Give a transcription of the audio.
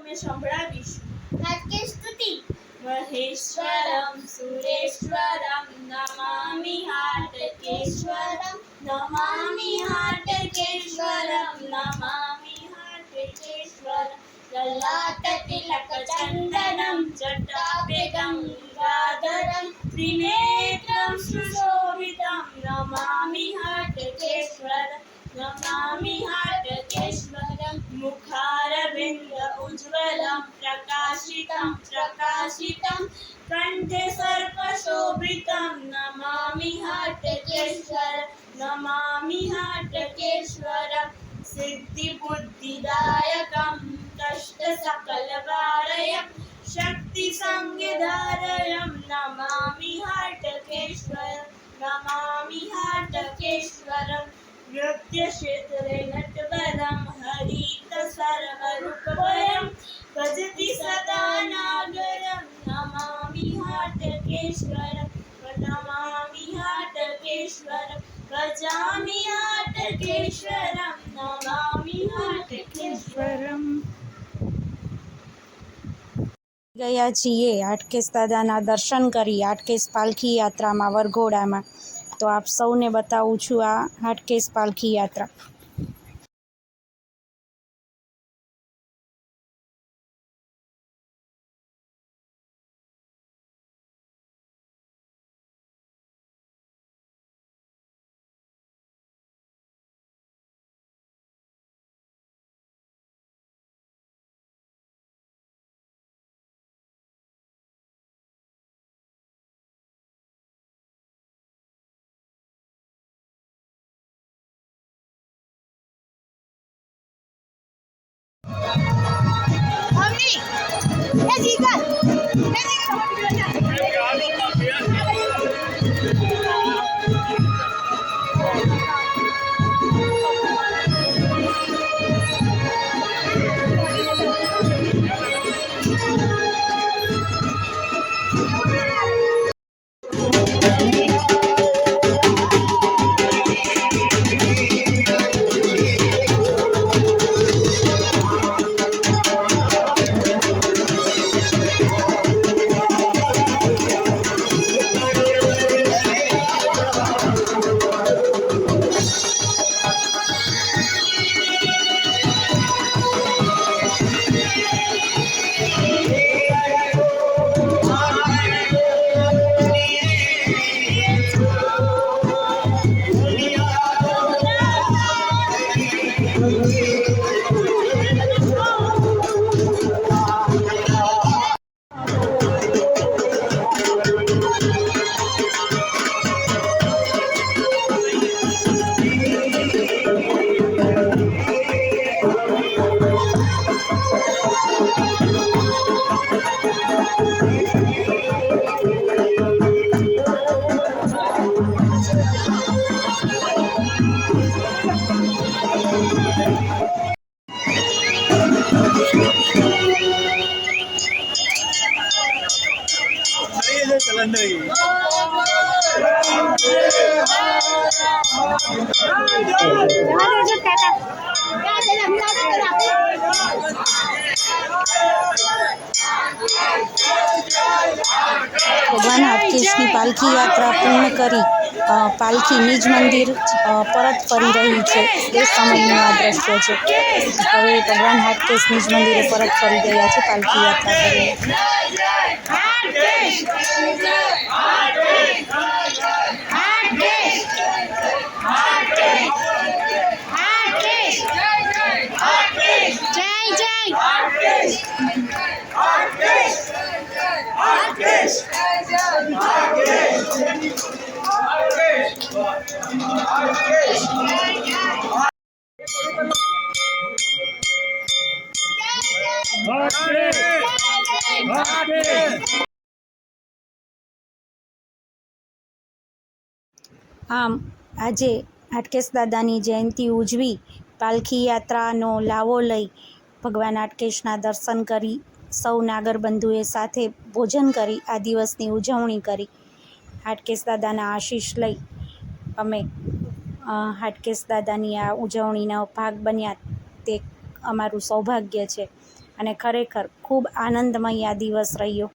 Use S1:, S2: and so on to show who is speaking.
S1: અમે સંભળાવીશું.
S2: હાટકેશ સ્તુતિ.
S1: મહેશ્વરમ સુરેશ્વરમ નમામિ હાટકેશ્વરમ નમામિ હાટકેશ્વરમ નમામિ હાટકેશ્વરમ લલાટતિલક ચંદનમ જટાભે ગંગાધરમ ત્રિનેત્રમ સુશોભિતમ નમામિ હાટકેશ્વરમ નમામિ હાટકેશ્વરમ મુખારવિંદ ઉજ્જવલમ પ્રકાશિતમ પ્રકાશિતમ કંઠે સર્પશોભિતમ નમામિ હાટકેશ્વરમ નમામિ હાટકેશ્વરમ સિદ્ધિબુદ્ધિદાયકમ કષ્ટ સકલવારયમ શક્તિ સંગધારયમ નમામિ હાટકેશ્વરમ નમામિ હાટકેશ્વરમ નૃત્ય ક્ષેત્રે નટવરમ હરિત સર્વરૂપભયમ ભજતિ સદા નાગરમ નમામિ હાટકેશ્વરમ નમામિ હાટકેશ્વરમ ભજામિ હાટકેશ્વરમ નમામિ હાટકેશ્વરમ.
S3: ગયા છીએ હાટકેશ દાદાના દર્શન કરી હાટકેશ પાલખી યાત્રામાં વરઘોડામાં. તો આપ સૌને બતાવું છું આ હાટકેશ પાલખી યાત્રા. ભગવાન હાટકેશની પાલખી યાત્રા પૂર્ણ કરી પાલખી નિજ મંદિર પરત ફરી રહી છે એ સમયનું આ દ્રશ્ય છે. હવે ભગવાન હાટકેશ નિજ મંદિરે પરત ફરી ગયા છે પાલખી યાત્રા કરીને. આમ આજે હાટકેશ દાદાની જયંતિ ઉજવી પાલખી યાત્રાનો લાવો લઈ ભગવાન હાટકેશના દર્શન કરી સૌ નાગરબંધુએ સાથે ભોજન કરી આ દિવસની ઉજવણી કરી. હાટકેશ દાદાના આશીષ લઈ અમે હાટકેશ દાદાની આ ઉજવણીનો ભાગ બન્યા તે અમારું સૌભાગ્ય છે. અને ખરેખર ખૂબ આનંદમય આ દિવસ રહ્યો.